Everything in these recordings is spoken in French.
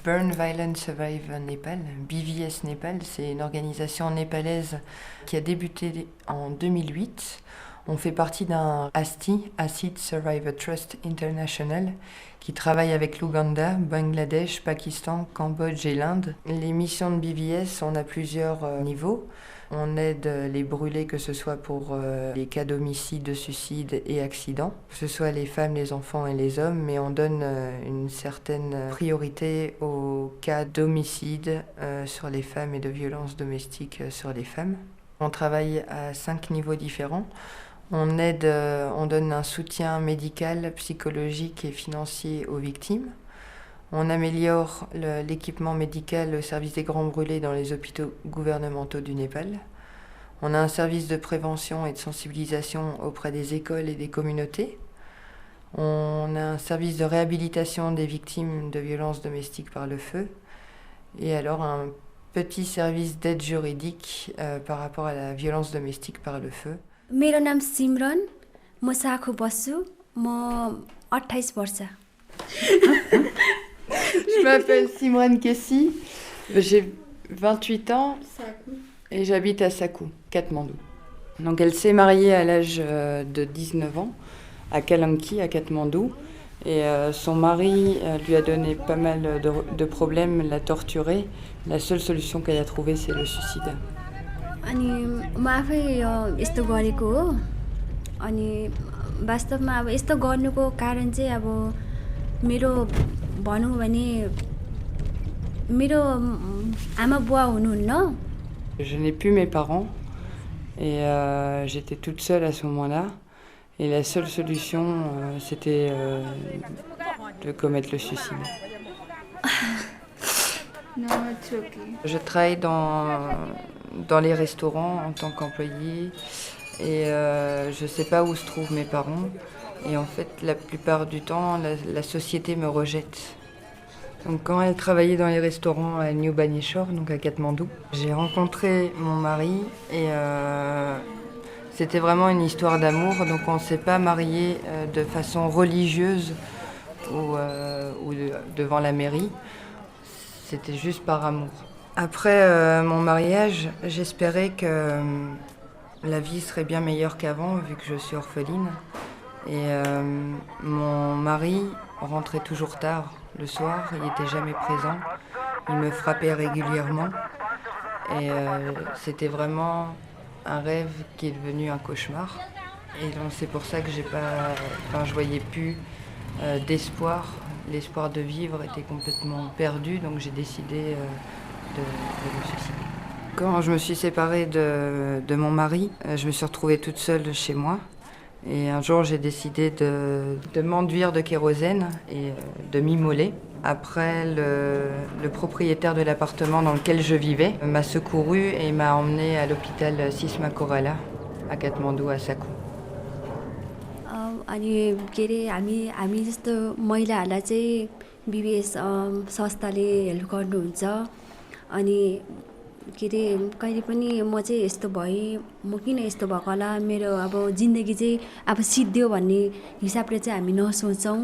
Burn Violence Survive Nepal. BVS Nepal, c'est une organisation népalaise qui a débuté en 2008. On fait partie d'un ASTI, Acid Survivor Trust International, qui travaille avec l'Ouganda, Bangladesh, Pakistan, Cambodge et l'Inde. Les missions de BVS, on a plusieurs niveaux. On aide les brûlés, que ce soit pour les cas d'homicide, de suicide et accidents, que ce soit les femmes, les enfants et les hommes, mais on donne une certaine priorité aux cas d'homicide sur les femmes et de violences domestiques sur les femmes. On travaille à 5 niveaux différents. On aide, on donne un soutien médical, psychologique et financier aux victimes. On améliore l'équipement médical au service des grands brûlés dans les hôpitaux gouvernementaux du Népal. On a un service de prévention et de sensibilisation auprès des écoles et des communautés. On a un service de réhabilitation des victimes de violences domestiques par le feu. Et alors un petit service d'aide juridique par rapport à la violence domestique par le feu. मेरो नाम सिमरन म साखु बस्छु म 28 वर्ष Je m'appelle Simran Kessi, j'ai 28 ans et j'habite à Sakou, Katmandou. Donc elle s'est mariée à l'âge de 19 ans à Kalanki, à Katmandou. Et son mari lui a donné pas mal de problèmes, l'a torturée. La seule solution qu'elle a trouvée, c'est le suicide. अनि म आफै यस्तो गरेको हो अनि वास्तवमा अब यस्तो गर्नुको कारण चाहिँ अब मेरो भनौँ भने मेरो आमा बुवा हुनुहुन्न. Je n'ai plus mes parents et j'étais toute seule à ce moment-là. Et la seule solution, c'était de commettre le suicide. No, it's okay. Je travaille dans les restaurants en tant qu'employée et je ne sais pas où se trouvent mes parents. Et en fait, la plupart du temps, la société me rejette. Donc quand elle travaillait dans les restaurants à New Banishore, donc à Katmandou, j'ai rencontré mon mari et c'était vraiment une histoire d'amour. Donc on ne s'est pas marié de façon religieuse ou devant la mairie. C'était juste par amour. Après mon mariage, j'espérais que la vie serait bien meilleure qu'avant, vu que je suis orpheline. Et mon mari rentrait toujours tard le soir, il n'était jamais présent. Il me frappait régulièrement. Et c'était vraiment un rêve qui est devenu un cauchemar. Et donc c'est pour ça que je voyais plus d'espoir. L'espoir de vivre était complètement perdu, donc j'ai décidé de me suicider. Quand je me suis séparée de mon mari, je me suis retrouvée toute seule chez moi. Et un jour, j'ai décidé de m'enduire de kérosène et de m'immoler. Après, le propriétaire de l'appartement dans lequel je vivais m'a secourue et m'a emmenée à l'hôpital Sisma Korala à Katmandou, à Sakou. अनि के अरे हामी जस्तो महिलाहरूलाई चाहिँ बीबीएस संस्थाले हेल्प गर्नुहुन्छ अनि के अरे कहिले पनि म चाहिँ यस्तो भएँ म किन यस्तो भएको होला मेरो अब जिन्दगी चाहिँ अब सिद्धियो भन्ने हिसाबले चाहिँ हामी नसोचौँ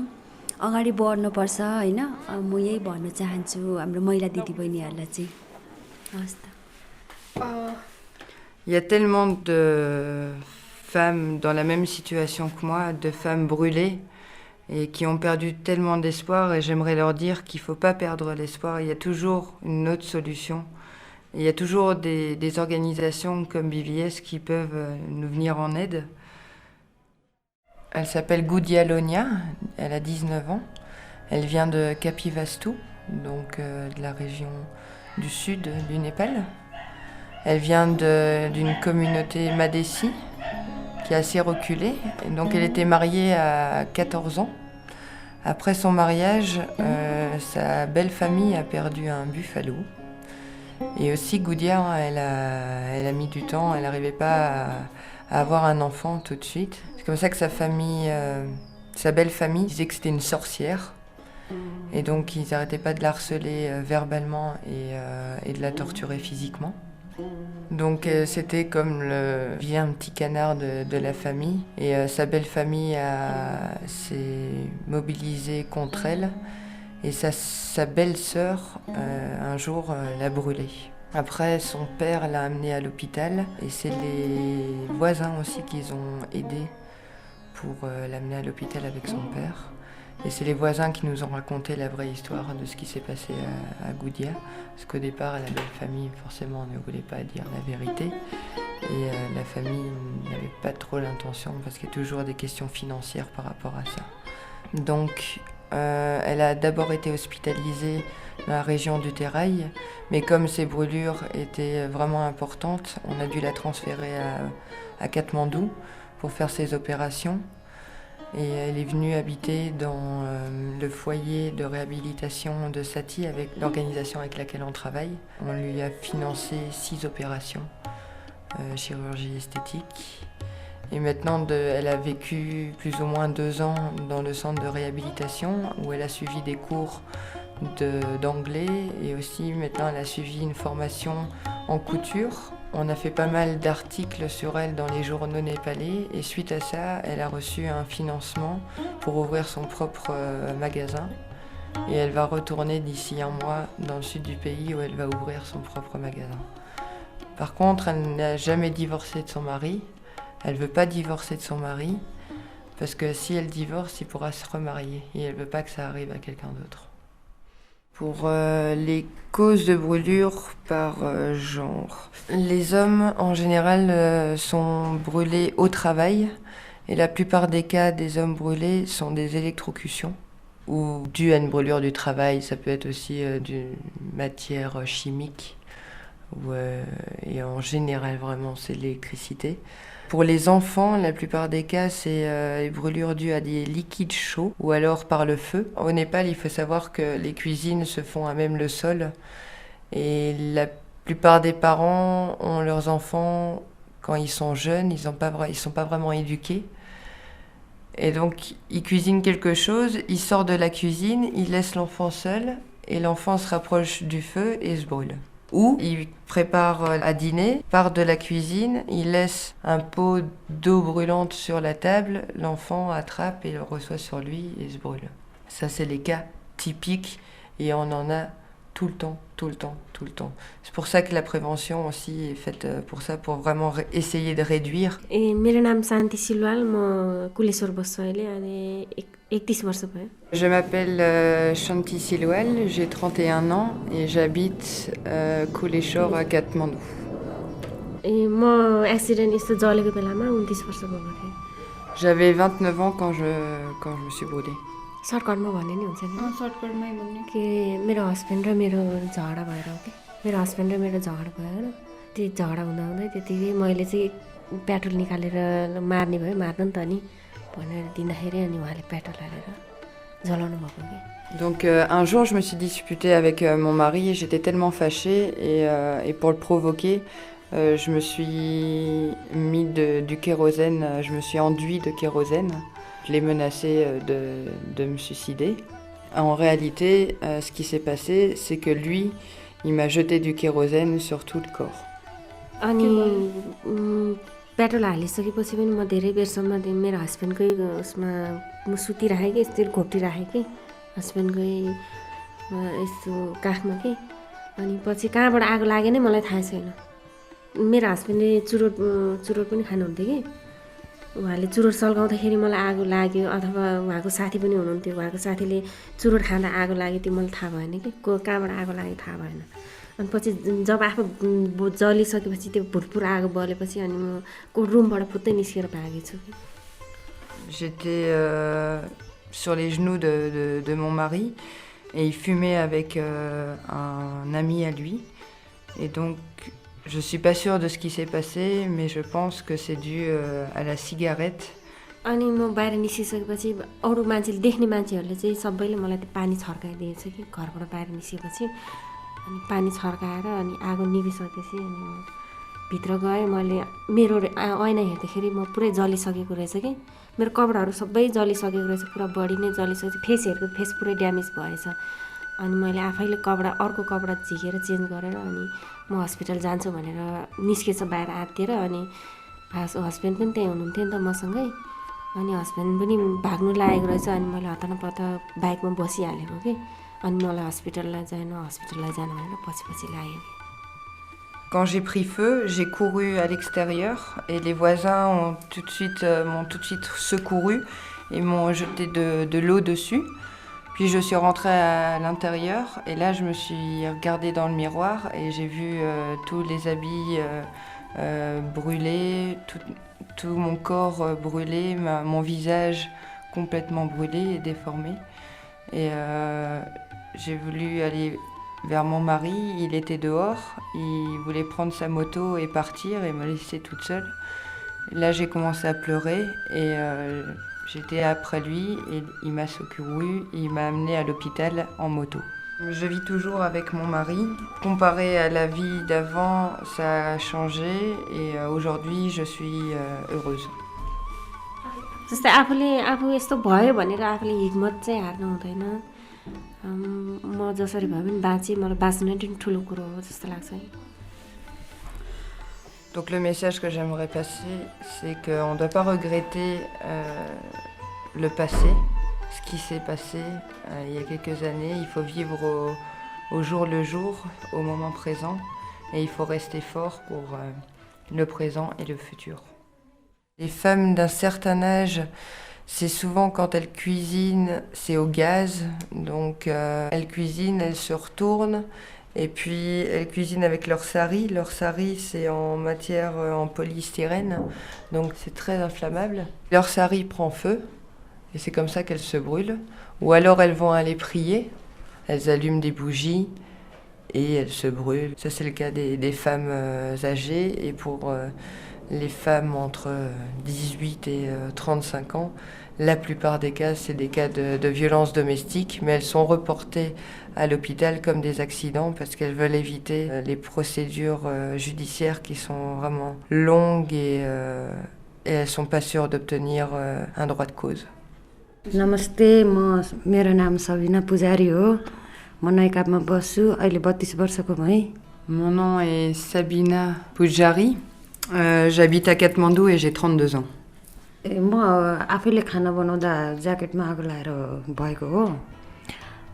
अगाडि बढ्नुपर्छ हैन म यही भन्न चाहन्छु हाम्रो महिला दिदीबहिनीहरूलाई चाहिँ हस् त. Il y a tellement de femmes dans la même situation que moi, de femmes brûlées et qui ont perdu tellement d'espoir, et j'aimerais leur dire qu'il ne faut pas perdre l'espoir, il y a toujours une autre solution. Et il y a toujours des organisations comme BVS qui peuvent nous venir en aide. Elle s'appelle Goudia Lonia, elle a 19 ans, elle vient de Kapivastu, donc de la région du sud du Népal. Elle vient d'une communauté Madesi, qui est assez reculée. Et donc elle était mariée à 14 ans. Après son mariage, sa belle famille a perdu un buffalo. Et aussi Goudia, elle a mis du temps, elle n'arrivait pas à avoir un enfant tout de suite. C'est comme ça que sa belle famille disait que c'était une sorcière. Et donc ils n'arrêtaient pas de la harceler verbalement et de la torturer physiquement. Donc c'était comme le vilain petit canard de la famille. Et sa belle famille s'est mobilisée contre elle. Et sa belle-sœur, un jour, l'a brûlé. Après, son père l'a amené à l'hôpital et c'est les voisins aussi qui ont aidé pour l'amener à l'hôpital avec son père. Et c'est les voisins qui nous ont raconté la vraie histoire de ce qui s'est passé à Goudia. Parce qu'au départ, la belle famille, forcément, ne voulait pas dire la vérité. Et la famille n'avait pas trop l'intention parce qu'il y a toujours des questions financières par rapport à ça. Donc, elle a d'abord été hospitalisée dans la région du Terrail, mais comme ses brûlures étaient vraiment importantes, on a dû la transférer à Katmandou pour faire ses opérations. Et elle est venue habiter dans le foyer de réhabilitation de Sati avec l'organisation avec laquelle on travaille. On lui a financé 6 opérations, chirurgie esthétique. Et maintenant, elle a vécu plus ou moins 2 ans dans le centre de réhabilitation où elle a suivi des cours d'anglais et aussi maintenant elle a suivi une formation en couture. On a fait pas mal d'articles sur elle dans les journaux népalais et suite à ça, elle a reçu un financement pour ouvrir son propre magasin. Et elle va retourner d'ici 1 mois dans le sud du pays où elle va ouvrir son propre magasin. Par contre, elle n'a jamais divorcé de son mari. Elle ne veut pas divorcer de son mari parce que si elle divorce, il pourra se remarier et elle ne veut pas que ça arrive à quelqu'un d'autre. Pour les causes de brûlure par genre, les hommes en général sont brûlés au travail et la plupart des cas des hommes brûlés sont des électrocutions ou dues à une brûlure du travail. Ça peut être aussi d'une matière chimique et en général vraiment c'est l'électricité. Pour les enfants, la plupart des cas, c'est les brûlures dues à des liquides chauds ou alors par le feu. Au Népal, il faut savoir que les cuisines se font à même le sol. Et la plupart des parents ont leurs enfants, quand ils sont jeunes, ils sont pas vraiment éduqués. Et donc, ils cuisinent quelque chose, ils sortent de la cuisine, ils laissent l'enfant seul et l'enfant se rapproche du feu et se brûle. Ou il prépare à dîner, part de la cuisine, il laisse un pot d'eau brûlante sur la table, l'enfant attrape et le reçoit sur lui et se brûle. Ça, c'est les cas typiques et on en a tout le temps. C'est pour ça que la prévention aussi est faite pour ça, pour vraiment essayer de réduire. मेरो नाम शान्ति सिलवाल, म कुलेश्वर बस्छु अहिले अनि 31 वर्ष भयो. Je m'appelle Shanti Silwal, j'ai 31 ans et j'habite Kuleshwar à Katmandou. म एक्सिडेन्ट यस्तो जलेको बेलामा 29 वर्ष भएको थिएँ. J'avais 29 ans quand je me suis brûlée. सर्टकटमा भन्ने नि हुन्छ नि सर्टकटमै भन्ने कि मेरो हस्बेन्ड र मेरो झगडा भएर हो कि मेरो हस्बेन्ड र मेरो झगडा भयो होइन. त्यो झगडा हुँदाहुँदै त्यतिकै मैले चाहिँ पेट्रोल निकालेर मार्ने भयो, मार्नु नि त नि भनेर दिँदाखेरि अनि उहाँले पेट्रोल हालेर जलाउनु भएको कि. Donc un jour, je me suis disputée avec mon mari et j'étais tellement fâchée et pour le provoquer, je me suis mis du kérosène, je me suis enduit de kérosène. Je l'ai menacé de me suicider. En réalité, ce qui s'est passé, c'est que lui, il m'a jeté du kérosène sur tout le corps. अनि पेट्रोल हालिसकेपछि पनि म धेरै बेरसम्म मेरो हस्बेन्डकै उसमा म सुतिराखेँ कि यस्तो घोप्टिराखेँ कि हस्बेन्डकै यस्तो काखमा कि अनि पछि कहाँबाट आगो लाग्यो नै मलाई थाहा छैन. मेरो हस्बेन्डले चुरोट पनि खानुहुन्थ्यो कि उहाँले चुरोट सल्काउँदाखेरि मलाई आगो लाग्यो अथवा उहाँको साथी पनि हुनुहुन्थ्यो, उहाँको साथीले चुरोट खाँदा आगो लाग्यो त्यो मलाई थाहा भएन कि कहाँबाट आगो लाग्यो थाहा भएन. अनि पछि जब आफू जलिसकेपछि त्यो भुटपुर आगो बलेपछि अनि म रुमबाट फुत्तै निस्केर भागेछु. J'étais sur les genoux de mon mari et il fumait avec un ami à lui. Et donc, je suis pas sûre de ce qui s'est passé, mais je pense que c'est dû à la cigarette. अनि म बाहिर निस्किसकेपछि अरू मान्छेले देख्ने मान्छेहरूले चाहिँ सबैले मलाई त्यो पानी छर्काइदिएछ कि घरबाट बाहिर निस्केपछि अनि पानी छर्काएर अनि आगो निभिसकेपछि अनि म भित्र गएँ. मैले मेरो ऐना हेर्दाखेरि म पुरै जलिसकेको रहेछ कि मेरो कपडाहरू सबै जलिसकेको रहेछ, पुरा बडी नै जलिसकेको, फेस पुरै ड्यामेज भएछ. अनि मैले आफैले अर्को कपडा झिकेर चेन्ज गरेर अनि म हस्पिटल जान्छु भनेर निस्केछ बाहिर आत्तिएर. अनि हस्बेन्ड पनि त्यहीँ हुनुहुन्थ्यो नि त मसँगै. अनि हस्बेन्ड पनि भाग्नु लागेको रहेछ अनि मैले हतारपत्ता बाइकमा बसिहालेको कि अनि मलाई हस्पिटललाई जानु भनेर पछि लाग्यो। Quand j'ai pris feu, j'ai couru à l'extérieur et les voisins m'ont tout de suite secouru et m'ont jeté de l'eau dessus. Puis je suis rentrée à l'intérieur et là je me suis regardée dans le miroir et j'ai vu tous les habits brûlés, tout mon corps brûlé, mon visage complètement brûlé et déformé. Et j'ai voulu aller vers mon mari, il était dehors, il voulait prendre sa moto et partir et me laisser toute seule. Là j'ai commencé à pleurer et j'étais après lui et il m'a secouru, il m'a amenée à l'hôpital en moto. Je vis toujours avec mon mari. Comparé à la vie d'avant, ça a changé et aujourd'hui je suis heureuse. जस्तै आफू यस्तो भयो भनेर आफूले हिम्मत चाहिँ हार्नु हुँदैन। म जसरी भए पनि बाँचेँ, मलाई बाँच्नु नै ठुलो कुरो हो जस्तो लाग्छ। Donc le message que j'aimerais passer, c'est qu'on ne doit pas regretter le passé, ce qui s'est passé il y a quelques années. Il faut vivre au jour le jour, au moment présent, et il faut rester fort pour le présent et le futur. Les femmes d'un certain âge, c'est souvent quand elles cuisinent, c'est au gaz. Donc elles cuisinent, elles se retournent. Et puis elles cuisinent avec leur sari. Leur sari, c'est en matière en polystyrène, donc c'est très inflammable. Leur sari prend feu, et c'est comme ça qu'elles se brûlent. Ou alors elles vont aller prier, elles allument des bougies, et elles se brûlent. Ça c'est le cas des femmes âgées, et pour les femmes entre 18 et 35 ans, la plupart des cas, c'est des cas de violences domestiques, mais elles sont reportées à l'hôpital comme des accidents parce qu'elles veulent éviter les procédures judiciaires qui sont vraiment longues et elles ne sont pas sûres d'obtenir un droit de cause. नमस्ते, मेरो नाम सबिना पुजारी हो। म नैकापमा बस्छु, अहिले 32 वर्षको भएँ। Mon nom est Sabina Pujari. J'habite à Katmandou et j'ai 32 ans. म आफैले खाना बनाउँदा ज्याकेटमा आगो लगाएर भएको हो।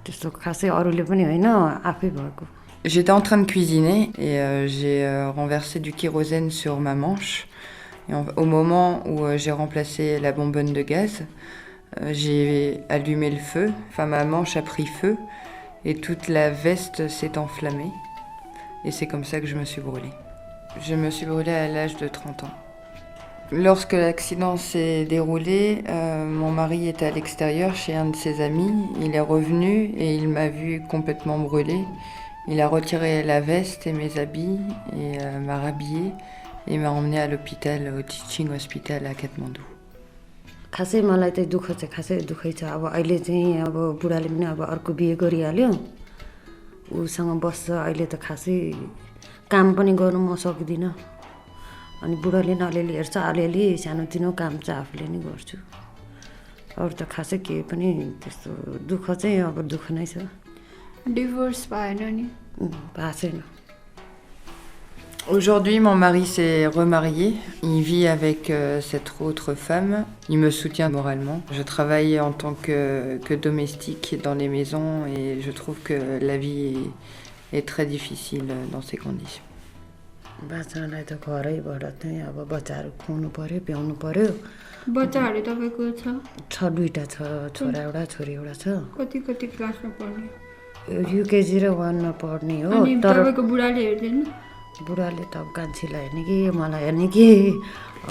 त्यस्तो खासै अरूले पनि होइन, आफै भएको। J'étais en train de cuisiner et j'ai renversé du kérosène sur ma manche. Et au moment où j'ai remplacé la bonbonne de gaz, j'ai allumé le feu. Enfin, ma manche a pris feu et toute la veste s'est enflammée. Et c'est comme ça que je me suis brûlée. Je me suis brûlée à l'âge de 30 ans. Lorsque l'accident s'est déroulé, mon mari était à l'extérieur chez un de ses amis. Il est revenu et il m'a vue complètement brûlée. Il a retiré la veste et mes habits et m'a rhabillée et m'a emmenée à l'hôpital, au Teaching Hospital à Katmandou. खासै मलाई चाहिँ दुःख चाहिँ खासै दुःखै छ। अब अहिले चाहिँ अब बुढाले पनि अब अर्को बिहे गरिहाल्यो, उसँग बस्छ। अहिले त खासै काम पनि गर्नु म सक्दिनँ। अनि बुढाले नि अलिअलि हेर्छ, अलिअलि सानोतिनो काम चाहिँ आफूले नै गर्छु। अरू त खासै केही पनि त्यस्तो दुःख चाहिँ अब दुःख नै छ। डिभोर्स भएन नि? भएको छैन। Aujourd'hui, mon mari s'est remarié. Il vit avec cette autre femme. Il me soutient moralement. Je travaille en tant que domestique dans les maisons et je trouve que la vie est très difficile dans ces conditions. बाच्चालाई त घरैबाट चाहिँ अब बच्चाहरू खुवाउनु पर्यो, प्याउनु पर्यो। बच्चाहरू तपाईँको छ? दुईटा छ, छोरा एउटा छोरी एउटा छ। कति क्लासमा पढ्ने? युकेजी र 1 मा पढ्ने हो। अनि तपाईँको बुढाले हेर्दैन? बुढाले त अब कान्छीलाई हेर्ने कि मलाई हेर्ने कि,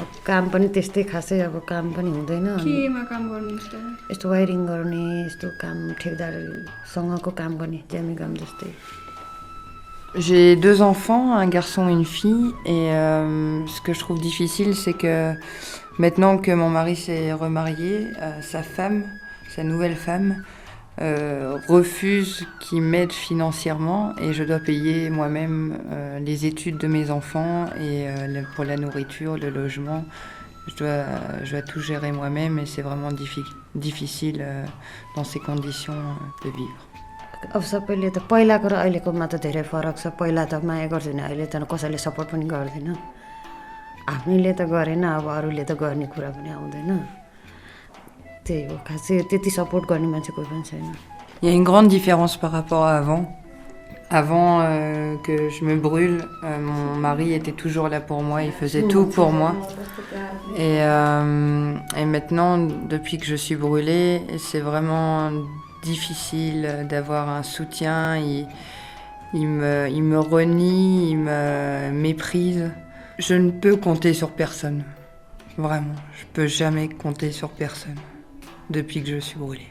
अब काम पनि त्यस्तै खासै अब काम पनि हुँदैन। केमा काम गर्नुहुन्छ? यस्तो वायरिङ गर्ने, यस्तो काम ठेकदारसँगको काम गर्ने, ज्यामी काम जस्तै। J'ai 2 enfants, un garçon et une fille, et ce que je trouve difficile, c'est que maintenant que mon mari s'est remarié, sa femme, sa nouvelle femme, refuse qu'il m'aide financièrement et je dois payer moi-même les études de mes enfants et pour la nourriture, le logement. Je dois tout gérer moi-même et c'est vraiment difficile dans ces conditions de vivre. अब सबैले त पहिलाको र अहिलेकोमा त धेरै फरक छ। पहिला त माया गर्दैन, अहिले त कसैले सपोर्ट पनि गर्दैन। आफ्नैले त गरेन, अब अरूले त गर्ने कुरा पनि आउँदैन। त्यही हो, खासै त्यति सपोर्ट गर्ने मान्छे कोही पनि छैन। Il y a une grande différence par rapport à avant. Avant que je me brûle, mon mari était toujours là pour moi, il faisait tout pour moi. Et maintenant, depuis que je suis brûlée, c'est vraiment difficile d'avoir un soutien. Il me renie, il me méprise. Je ne peux compter sur personne. Vraiment, je peux jamais compter sur personne depuis que je suis brûlée.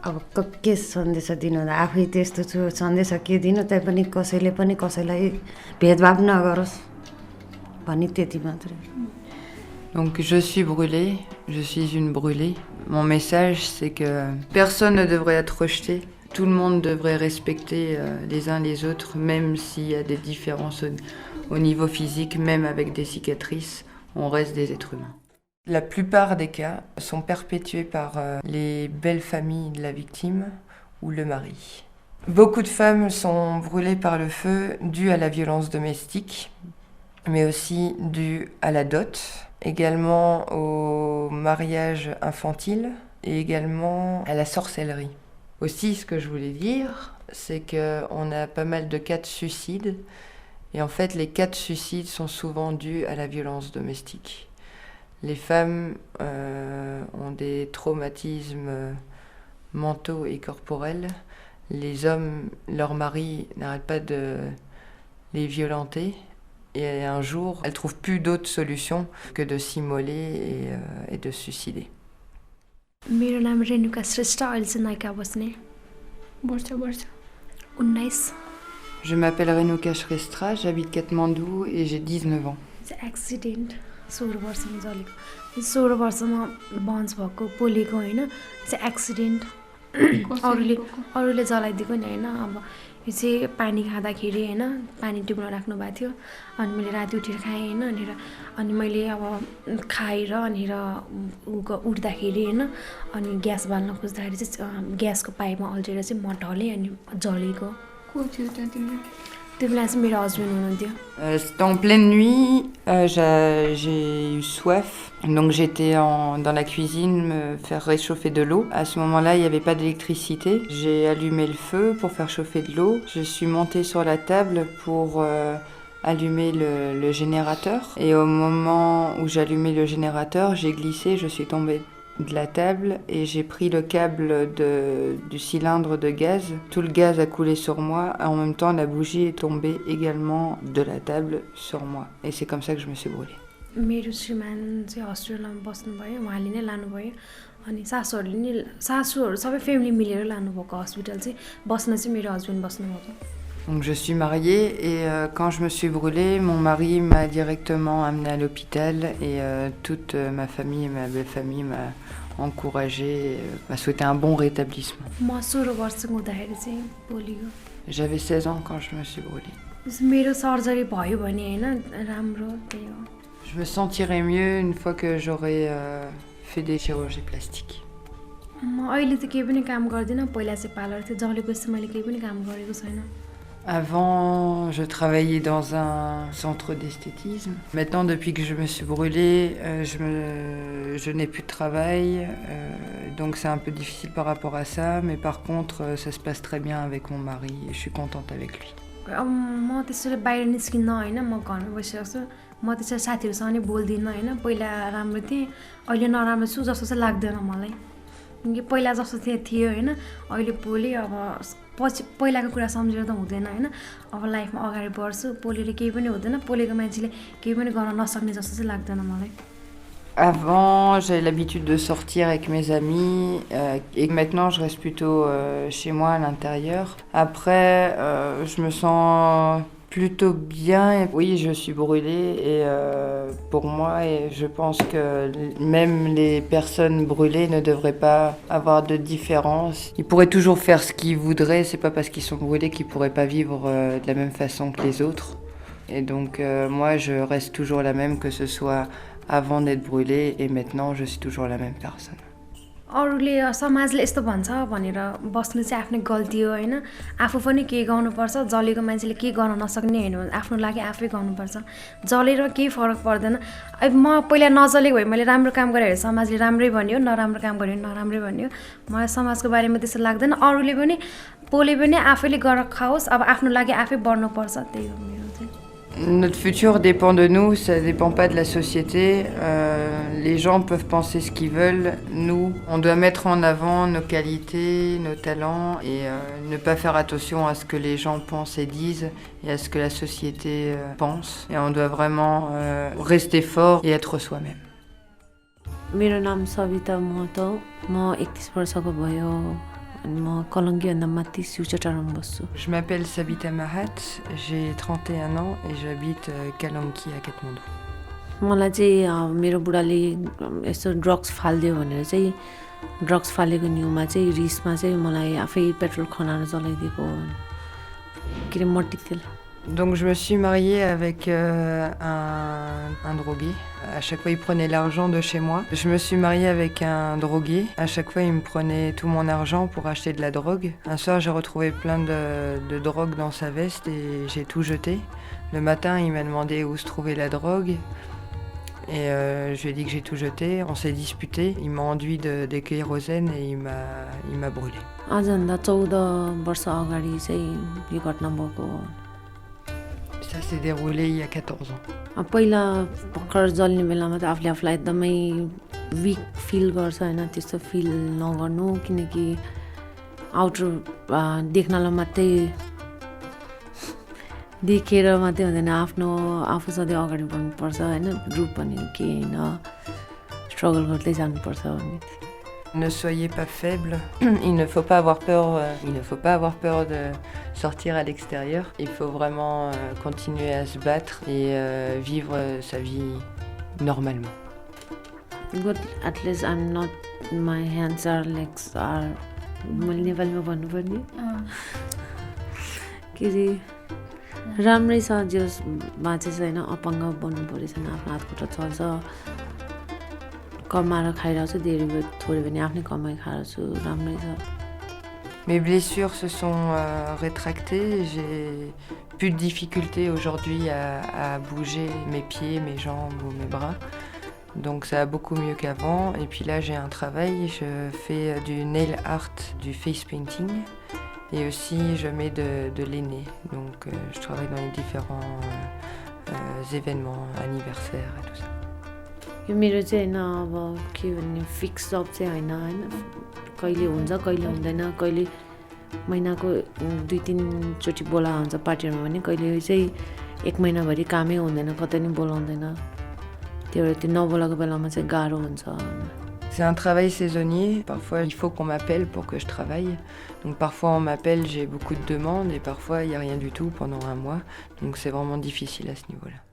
अब के सन्देश दिनु आफै त्यस्तो छु सन्देश के दिनु त्यही पनि कसैले पनि कसैलाई भेदभाव नगरोस् भन्ने त्यति मात्रै. Donc je suis brûlée, je suis une brûlée. Mon message c'est que personne ne devrait être rejeté. Tout le monde devrait respecter les uns les autres, même s'il y a des différences au niveau physique, même avec des cicatrices, on reste des êtres humains. La plupart des cas sont perpétués par les belles familles de la victime ou le mari. Beaucoup de femmes sont brûlées par le feu dû à la violence domestique, mais aussi dû à la dot, également au mariage infantile et également à la sorcellerie. Aussi, ce que je voulais dire, c'est qu'on a pas mal de cas de suicide, et en fait, les cas de suicide sont souvent dus à la violence domestique. Les femmes ont des traumatismes mentaux et corporels. Les hommes, leurs maris n'arrêtent pas de les violenter. Et un jour, elles ne trouvent plus d'autre solution que de s'immoler et de se suicider. मेरो नाम रेणुका श्रेष्ठ अहिले चाहिँ नायिका बस्ने वर्ष 19 Je m'appelle Renuka Shrestha, j'habite Katmandou et j'ai 19 ans. चाहिँ एक्सिडेन्ट 16 वर्षमा जलेको 16 वर्षमा बन्च भएको पोलेको होइन चाहिँ एक्सिडेन्ट अरूले जलाइदिएको नि होइन अब यो चाहिँ पानी खाँदाखेरि होइन पानी टिप्न राख्नु भएको थियो अनि मैले राति उठेर खाएँ होइन अनि मैले अब खाएर अनि उठ्दाखेरि होइन अनि ग्यास बाल्न खोज्दाखेरि चाहिँ ग्यासको पाइपमा अल्झेर चाहिँ म ढलेँ अनि जलेको को थियो त्यतिबेला त्यो बेला चाहिँ मेरो हस्बेन्ड हुनुहुन्थ्यो. C'était en pleine nuit, j'ai eu soif, donc j'étais dans la cuisine me faire réchauffer de l'eau. À ce moment-là, il n'y avait pas d'électricité. J'ai allumé le feu pour faire chauffer de l'eau. Je suis montée sur la table pour allumer le générateur. Et au moment où j'allumais le générateur, j'ai glissé, je suis tombée de la table et j'ai pris le câble du cylindre de gaz. Tout le gaz a coulé sur moi. En même temps, la bougie est tombée également de la table sur moi. Et c'est comme ça que je me suis brûlée. मेरो श्रीमान चाहिँ हस्पिटलमा बस्नुभयो उहाँले नै लानुभयो अनि सासूहरू सबै फ्यामिली मिलेर लानुभएको हस्पिटल चाहिँ बस्न चाहिँ मेरो हस्बेन्ड बस्नुभएको. Donc je suis mariée et quand je me suis brûlée, mon mari m'a directement amenée à l'hôpital et toute ma famille et ma belle-famille m'a encouragée, m'a souhaité un bon rétablissement. म 16 वर्षको हुँदाखेरि चाहिँ polio. J'avais 16 ans quand je me suis brûlée. मेरो सर्जरी भयो भने हैन राम्रो त्यही हो. Je me sentirais mieux une fois que j'aurais fait des chirurgies plastiques. म अहिले त केही पनि काम गर्दिनँ पहिला चाहिँ पार्लर थियो जलेपछि मैले केही पनि काम गरेको छैन. Avant, je travaillais dans un centre d'esthétisme. Maintenant, depuis que je me suis brûlée, je n'ai plus de travail. Donc c'est un peu difficile par rapport à ça. Mais par contre, ça se passe très bien avec mon mari et je suis contente avec lui. म त्यसरी बाहिर निस्किन्न हैन म घरमा बसिरहेको छु. म त्यसरी साथीहरूसँग नि बोल्दिनँ हैन पहिला राम्रो थिएँ अहिले नराम्रो छु जस्तो चाहिँ लाग्दैन मलाई. किनकि पहिला जस्तो थियो हैन अहिले पोले अब पछि पहिलाको कुरा सम्झेर त हुँदैन हैन अब लाइफमा अगाडि बढ्छु पोलेर केही पनि हुँदैन पोलेको मान्छेले केही पनि गर्न नसक्ने जस्तो चाहिँ लाग्दैन मलाई. Avant, j'avais l'habitude de sortir avec mes amis et maintenant je reste plutôt chez moi à l'intérieur. Après, je me sens plutôt bien. Oui, je suis brûlée et pour moi, et je pense que même les personnes brûlées ne devraient pas avoir de différence. Ils pourraient toujours faire ce qu'ils voudraient. C'est pas parce qu'ils sont brûlés qu'ils pourraient pas vivre de la même façon que les autres. Et donc moi, je reste toujours la même, que ce soit avant d'être brûlée et maintenant, je suis toujours la même personne. अरूले समाजले यस्तो भन्छ भनेर बस्नु चाहिँ आफ्नै गल्ती हो होइन आफू पनि केही गर्नुपर्छ जलेको मान्छेले केही गर्न नसक्ने होइन आफ्नो लागि आफै गर्नुपर्छ जलेर केही फरक पर्दैन अब म पहिला नजलेको भए मैले राम्रो काम गरेँ समाजले राम्रै भन्यो नराम्रो काम गर्यो नराम्रै भन्यो मलाई समाजको बारेमा त्यस्तो लाग्दैन अरूले पनि पोले पनि आफैले गरेर खाओस् अब आफ्नो लागि आफै बढ्नुपर्छ त्यही हो मेरो चाहिँ Notre futur dépend de nous, ça ne dépend pas de la société. Les gens peuvent penser ce qu'ils veulent. Nous, on doit mettre en avant nos qualités, nos talents et ne pas faire attention à ce que les gens pensent et disent et à ce que la société pense. Et on doit vraiment rester fort et être soi-même. मेरो नाम सविता महतो म 31 वर्षको भयो अनि म कलङ्गीभन्दा माथि सिउचटारमा बस्छु Je m'appelle Sabita Mahat, j'ai 31 ans et j'habite Kalanki à Katmandou. मलाई चाहिँ मेरो बुढाले यस्तो ड्रग्स फालिदियो भनेर चाहिँ ड्रग्स फालेको न्युमा चाहिँ रिसमा चाहिँ मलाई आफै पेट्रोल खनाएर जलाइदिएको के अरे मट्टी तेल Donc je me suis mariée avec un drogué. À chaque fois, il prenait l'argent de chez moi. Je me suis mariée avec un drogué. À chaque fois, il me prenait tout mon argent pour acheter de la drogue. Un soir, j'ai retrouvé plein de drogue dans sa veste et j'ai tout jeté. Le matin, il m'a demandé où se trouvait la drogue. Et je lui ai dit que j'ai tout jeté. On s'est disputé. Il m'a enduit de kérosène et il m'a brûlé. आजभन्दा 14 वर्ष अगाडि चाहिँ यो घटना भएको हो Ça s'est déroulé il y a 14 ans. पहिला भर्खर जल्ने बेलामा त आफूले आफूलाई एकदमै विक फिल गर्छ होइन त्यस्तो फिल नगर्नु किनकि आउटर देख्नलाई मात्रै देखेर मात्रै हुँदैन आफ्नो आफू सधैँ अगाडि बढ्नुपर्छ होइन ग्रुप भनेको केही होइन स्ट्रगल गर्दै जानुपर्छ भन्ने Ne soyez pas faible. Il ne faut pas avoir peur de sortir à l'extérieur. Il faut vraiment continuer à se battre et vivre sa vie normalement. Good, at least I'm not, my hands are, legs are, मैले नेपालीमा भन्नुपर्ने के अरे राम्रै छ जस बाँचेछ होइन अपाङ्ग बन्नु परेछ आफ्नो हात खुट्टा चल्छ कमाएर खाइरहेको छु धेरै थोरै पनि आफ्नै कमाइ खाएर छु राम्रै छ Mes blessures se sont rétractées. J'ai plus de difficultés aujourd'hui à bouger mes pieds, mes jambes ou mes bras. Donc ça va beaucoup mieux qu'avant. Et puis là, j'ai un travail. Je fais du nail art, du face painting. Et aussi, je mets de l'aîné. Donc je travaille dans les différents événements, anniversaires et tout ça. यो मेरो चाहिँ होइन अब के भन्ने फिक्स जब चाहिँ होइन होइन कहिले हुन्छ कहिले हुँदैन कहिले महिनाको 2-3 चोटि बोला हुन्छ पार्टीहरूमा भने कहिले चाहिँ 1 महिनाभरि कामै हुँदैन कतै नि बोलाउँदैन त्यो नबोलाको बेलामा चाहिँ गाह्रो हुन्छ C'est un travail saisonnier. Parfois, il faut qu'on m'appelle pour que je travaille. Donc parfois, on m'appelle, j'ai beaucoup de demandes et parfois, il n'y a rien du tout pendant un mois. Donc c'est vraiment difficile à ce niveau-là.